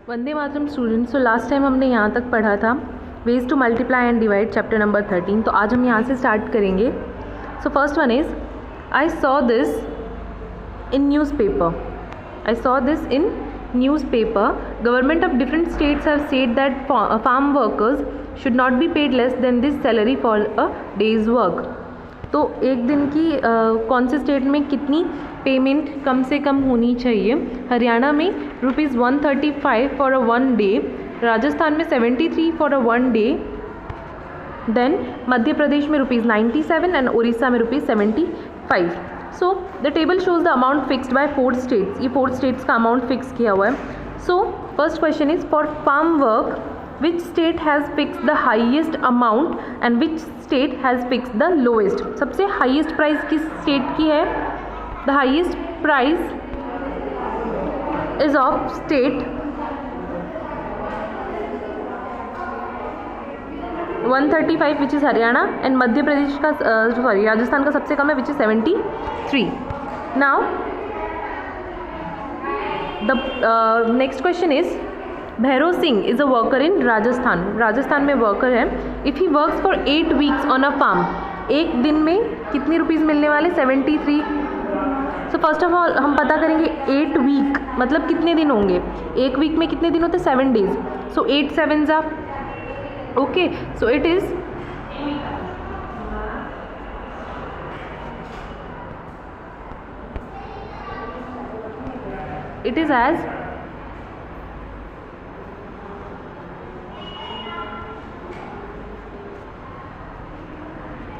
वंदे Mataram students. So last time हमने यहाँ तक पढ़ा था ways to multiply and divide chapter number 13। तो आज हम यहाँ से स्टार्ट करेंगे। So first one is I saw this in newspaper government of different states have said that farm workers should not be paid less than this salary for a day's work. तो एक दिन की कौन से state में कितनी payment कम से कम होनी चाहिए? हरियाणा में ₹135 फॉर अ 1 डे, राजस्थान में 73 for a 1 day, then Madhya Pradesh में ₹97 एंड उड़ीसा में ₹75। So the table shows the amount fixed by 4 states. ये 4 स्टेट्स का अमाउंट फिक्स किया हुआ है। So first question is for farm work which state has fixed the highest amount and which state has fixed the lowest? सबसे highest price किस state की है? The highest price is of state 135 which is Haryana and Madhya Pradesh का राजस्थान का सबसे कम है which is 73. Now the next question is Bhairav Singh is a worker in Rajasthan में worker है। If he works for 8 weeks on a farm, एक दिन में कितने रुपीज़ मिलने वाले? 73। सो फर्स्ट ऑफ ऑल हम पता करेंगे 8 वीक मतलब कितने दिन होंगे। एक वीक में कितने दिन होते हैं? 7 डेज। सो 8 7 जा okay. So it is as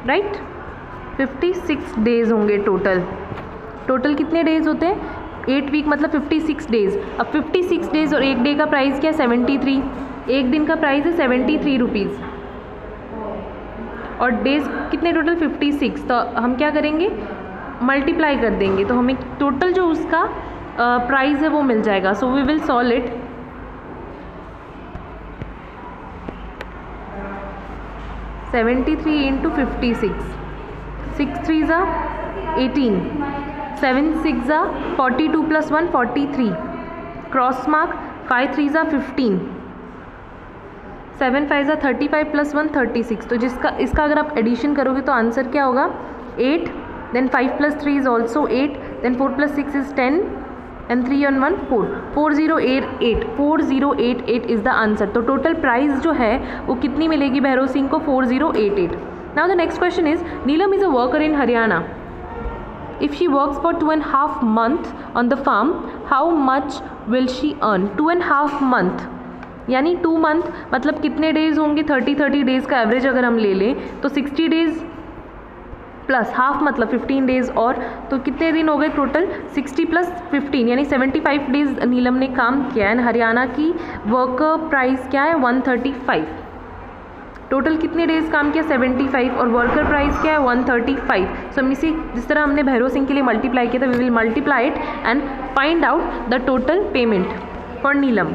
right 56 days होंगे टोटल कितने डेज़ होते हैं? 8 वीक मतलब 56 डेज़। अब 56 डेज़ और एक डे का प्राइस क्या है? 73। एक दिन का प्राइस है 73 रुपीज़ और डेज़ कितने टोटल? 56। तो हम क्या करेंगे? मल्टीप्लाई कर देंगे तो हमें टोटल जो उसका प्राइस है वो मिल जाएगा। So we will solve it. 73 into 56, 6 3 ज़ा 18, 7 6 ज़ा 42 + 1 43, क्रॉस मार्क 5 3 ज़ा 15, 7 5 ज़ा 35 + 1 36। तो इसका अगर आप एडिशन करोगे तो आंसर क्या होगा? 8, then 5 + 3 is also 8, then 4 + 6 is 10 and 3 and 1 4, 4088 is the answer. तो टोटल प्राइस जो है वो कितनी मिलेगी भैरव सिंह को? 4088। Now the next question is Neelam is a worker in Haryana. If she works for 2.5 months on the farm, how much will she earn? 2.5 months यानी 2 month मतलब कितने डेज़ होंगे? 30 डेज़ का एवरेज अगर हम ले लें तो 60 डेज़ प्लस हाफ मतलब 15 डेज़, और तो कितने दिन हो गए टोटल? 60 + 15 यानी 75 डेज़ नीलम ने काम किया है। हरियाणा की वर्कर प्राइस क्या है? 135। टोटल कितने डेज़ काम किया? 75 और वर्कर प्राइस क्या है? 135। सो हम इसी जिस तरह हमने भैरव सिंह के लिए मल्टीप्लाई किया था, we will multiply it and find out the total payment for Neelam.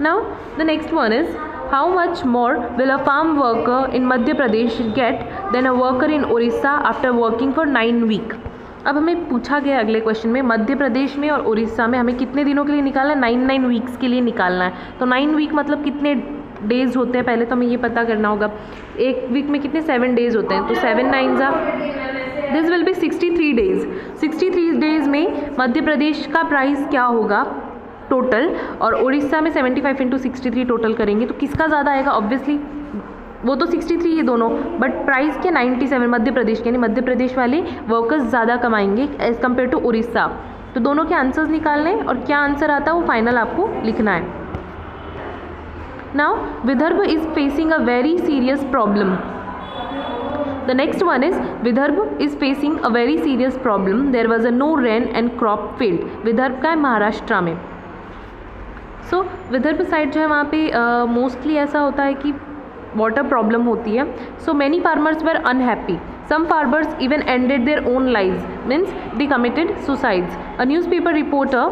Now the next one is how much more will a farm worker in Madhya Pradesh get than a worker in Orissa after working for 9 weeks? अब हमें पूछा गया अगले question में मध्य प्रदेश में और उड़ीसा में हमें कितने दिनों के लिए निकालना है? 9 वीक्स के लिए निकालना है। तो 9 वीक मतलब कितने डेज़ होते हैं? पहले तो हमें ये पता करना होगा। एक वीक में कितने? 7 डेज़ होते हैं। तो 7 9 ज़ा this will be 63 days. 63 days में मध्य प्रदेश का प्राइस क्या होगा टोटल, और उड़ीसा में 75 × 63 टोटल करेंगे तो किसका ज़्यादा आएगा? ऑब्वियसली वो तो 63 है दोनों, बट प्राइस क्या? 97 मध्य प्रदेश के, यानी मध्य प्रदेश वाले वर्कर्स ज़्यादा कमाएंगे एज़ कम्पेयर टू उड़ीसा। तो दोनों के आंसर्स निकालने और क्या आंसर आता है वो फाइनल आपको लिखना है। Now Vidarbha is facing a very serious problem. The next one is Vidarbha is facing a very serious problem. There was a no rain and crop failed. Vidarbha का है महाराष्ट्र में। सो विदर्भ साइड जो है वहाँ पे मोस्टली ऐसा होता है कि वाटर प्रॉब्लम होती है। So many farmers were unhappy, some farmers even ended their own lives, means they committed suicides. A newspaper reporter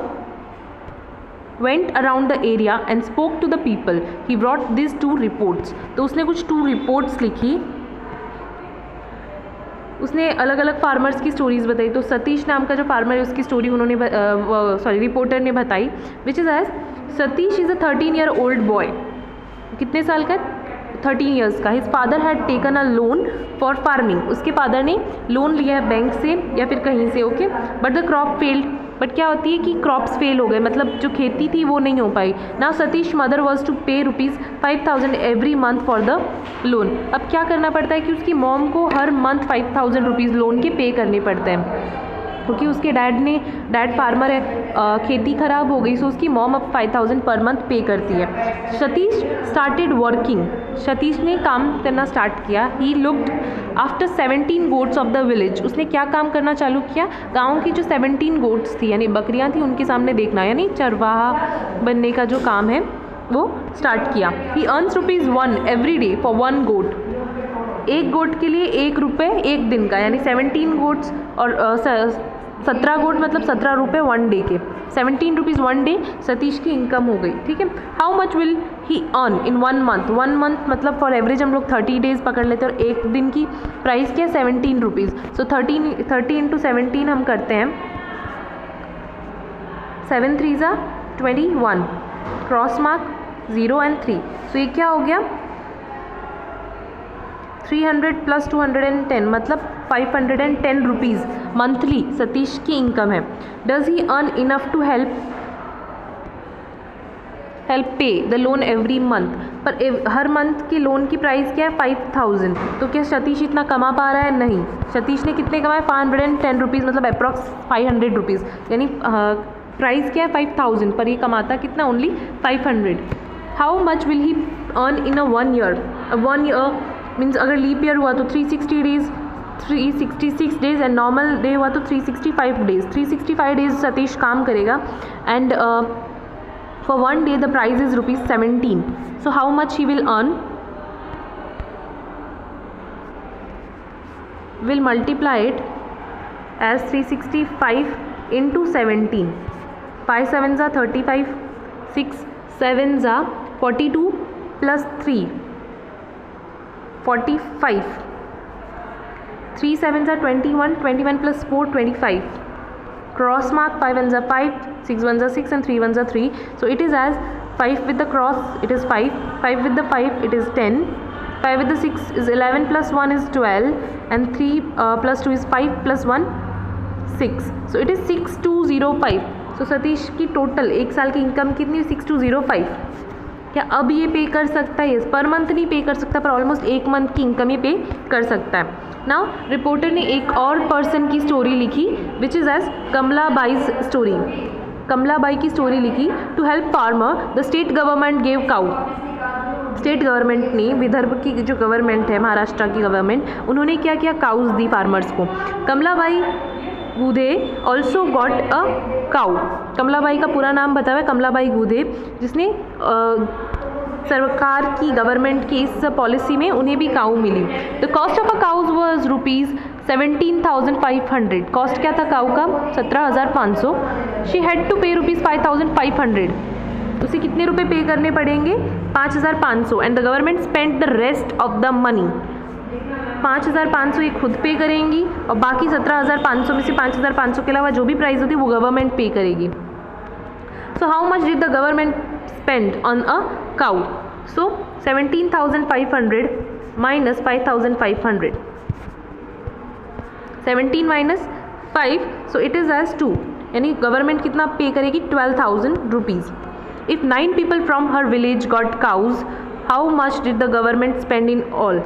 went around the area and spoke to the people. He brought these 2 reports. तो उसने कुछ 2 reports लिखी उसने अलग अलग farmers की stories बताई। तो सतीश नाम का जो फार्मर है उसकी स्टोरी उन्होंने रिपोर्टर ने बताई, which is as Satish is a 13 year old boy. कितने साल का? 13 ईयर्स का। His father had taken a loan for farming. उसके फादर ने लोन लिया है बैंक से या फिर कहीं से, okay. But the crop failed. But क्या होती है कि क्रॉप्स फेल हो गए, मतलब जो खेती थी वो नहीं हो पाई। Now Satish mother was to pay ₹5,000 every month for the loan. अब क्या करना पड़ता है कि उसकी मॉम को हर मंथ ₹5,000 लोन के पे करने पड़ते हैं, क्योंकि उसके डैड फार्मर है, खेती ख़राब हो गई, सो उसकी मॉम अब 5,000 पर मंथ पे करती है। Satish started working. सतीश ने काम करना स्टार्ट किया। He looked after 17 goats of the village. उसने क्या काम करना चालू किया? गाँव की जो 17 गोट्स थी यानी बकरियाँ थी उनके सामने देखना, यानी चरवाहा बनने का जो काम है वो स्टार्ट किया। ही अर्न्स ₹1 एवरी डे फॉर 1 गोट। एक गोट के लिए ₹1 एक दिन का, यानी 17 गोट्स और 17 गोट मतलब ₹17 1 डे के, ₹17 1 डे सतीश की इनकम हो गई, ठीक है। How much will he earn in 1 month? 1 month मतलब फॉर एवरेज हम लोग 30 डेज पकड़ लेते हैं और एक दिन की प्राइस क्या है? ₹17। सो 30 इंटू 17 हम करते हैं, 7 3 ज़ा 21, क्रॉस मार्क 0 and 3। सो ये क्या हो गया? 300 + 210 मतलब ₹510 मंथली सतीश की इनकम है। Does he earn enough to help pay the loan every month? पर हर मंथ के लोन की प्राइस क्या है? 5,000। तो क्या सतीश इतना कमा पा रहा है? नहीं। सतीश ने कितने कमाए? ₹510 मतलब अप्रॉक्स ₹500, यानी प्राइस क्या है? 5,000, पर ये कमाता कितना? Only 500। How much will he earn in a 1 year? 1 year means अगर लीप ईयर हुआ तो 360 days, 366 days, and normal day हुआ तो 365 डेज। 365 डेज सतीश काम करेगा and for 1 day the price is ₹17। So how much he will earn? Will multiply it as 365 into 17। 5 7 ज़ा 35, 6 7 ज़ा 42 + 3 45, 3 7 ज़ा 21, 21 + 4 25, क्रॉस मार्क 5 1 ज़ा 5, 6 1 ज़ा 6 and 3 1 ज़ा 3। So it is as 5 with the cross it is 5, 5 with the 5 it is 10, 5 with the 6 is 11 + 1 is 12 and 3 + 2 is 5 + 1 6। So it is 6205। So Satish की total एक साल की इनकम कितनी? 6205। क्या अब ये पे कर सकता है? पर मंथ नहीं पे कर सकता, पर ऑलमोस्ट एक मंथ की इनकम ये पे कर सकता है। नाउ रिपोर्टर ने एक और पर्सन की स्टोरी लिखी which is as Kamlabai's story. Kamlabai की स्टोरी लिखी। To help farmer the state government gave cow. State government ने, विदर्भ की जो गवर्नमेंट है, महाराष्ट्र की गवर्नमेंट, उन्होंने क्या किया? काउज दी फार्मर्स को। Kamlabai Gude also got a cow. Kamlabai का पूरा नाम बताया कमलाबाई गुदे, जिसने सरकार की, गवर्नमेंट की इस पॉलिसी में उन्हें भी काऊ मिली। The cost of a cow's was ₹17,500। Cost क्या था काऊ का? 17,500। शी हैड टू पे ₹5,500। उसे कितने रुपए पे करने पड़ेंगे? 5,500। And the government spend the rest of the money. 5,500 ये खुद पे करेंगी और बाकी 17,500 में से 5,500 के अलावा जो भी प्राइस होती है वो गवर्नमेंट पे करेगी। सो how much did the government spend on a cow? So 17,500 minus 5,500, 17 minus 5, so it is as 2, यानी गवर्नमेंट कितना पे करेगी? 12,000 rupees. If 9 people from her village got cows, how much did the government spend in all?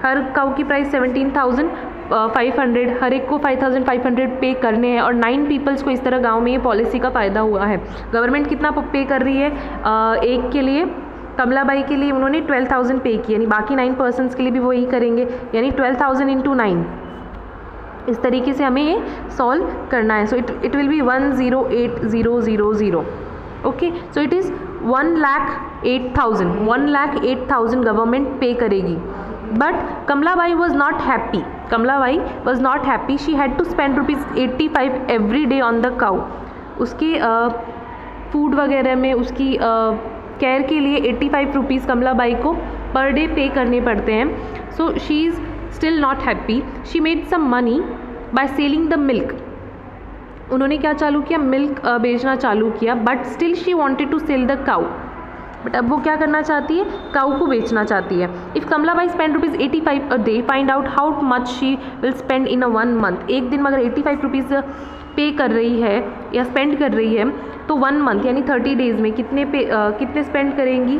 हर काऊ की price 17,500, हर एक को 5,500 पे करने हैं और 9 पीपल्स को इस तरह गांव में ये पॉलिसी का फ़ायदा हुआ है। गवर्नमेंट कितना पे कर रही है? एक के लिए, कमलाबाई के लिए उन्होंने 12,000 पे किया, यानी बाकी 9 पर्सनस के लिए भी वही करेंगे, यानी 12,000 into 9। इस तरीके से हमें ये सॉल्व करना है। So it will be 108,000। Okay, so it is 1,08,000, 1,08,000 government pay करेगी। But Kamlabai was not happy, Kamlabai was not happy, she had to spend ₹85 every day on the cow. उसके फूड वगैरह में, उसकी केयर के लिए ₹85 कमलाबाई को पर डे पे करने पड़ते हैं। So she is still not happy, she made some money by selling the milk. उन्होंने क्या चालू किया, मिल्क बेचना चालू किया, but still she wanted to sell the cow, but अब वो क्या करना चाहती है, काउ को बेचना चाहती है। If Kamlabai spend ₹85 a day, find out how much she will spend in a 1 month. एक दिन में अगर ₹85 पे कर रही है या स्पेंड कर रही है तो 1 मंथ यानी 30 डेज़ में कितने स्पेंड करेंगी।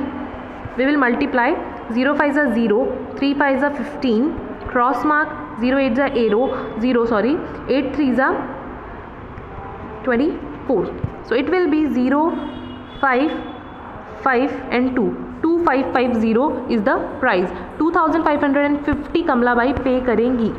वी विल मल्टीप्लाई 0 5 ज़ा 0, 3 5 ज़ा 15, क्रॉस मार्क 0 8 ज़ा एरो 8 3 ज़ा 24. So it will be 0 5 5 and 2. 2550 is the price. 2550 Kamlabai पे करेंगी।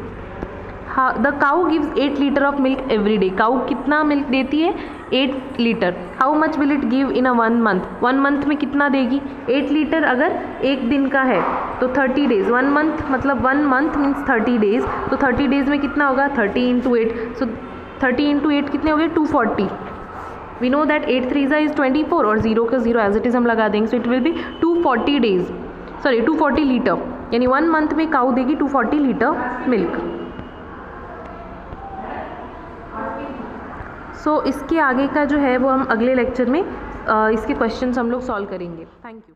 The cow gives 8 litre of milk every day. Cow कितना मिल्क देती है, 8 litre. How much will it give in a 1 month, 1 month में कितना देगी, 8 लीटर अगर एक दिन का है तो 30 डेज़, 1 मंथ मतलब 1 मंथ मीन्स 30 डेज़, तो 30 डेज़ में कितना होगा, 30 × 8, सो 30 × 8 कितने हो गए, 240। वी नो दैट 8 3 is 24 और 0 का 0 एज इट इज़ हम लगा देंगे, सो it will B 240 days, 240 litre, यानी 1 मंथ में काउ देगी 240 लीटर मिल्क। सो इसके आगे का जो है वो हम अगले लेक्चर में इसके क्वेश्चंस हम लोग सॉल्व करेंगे। Thank you.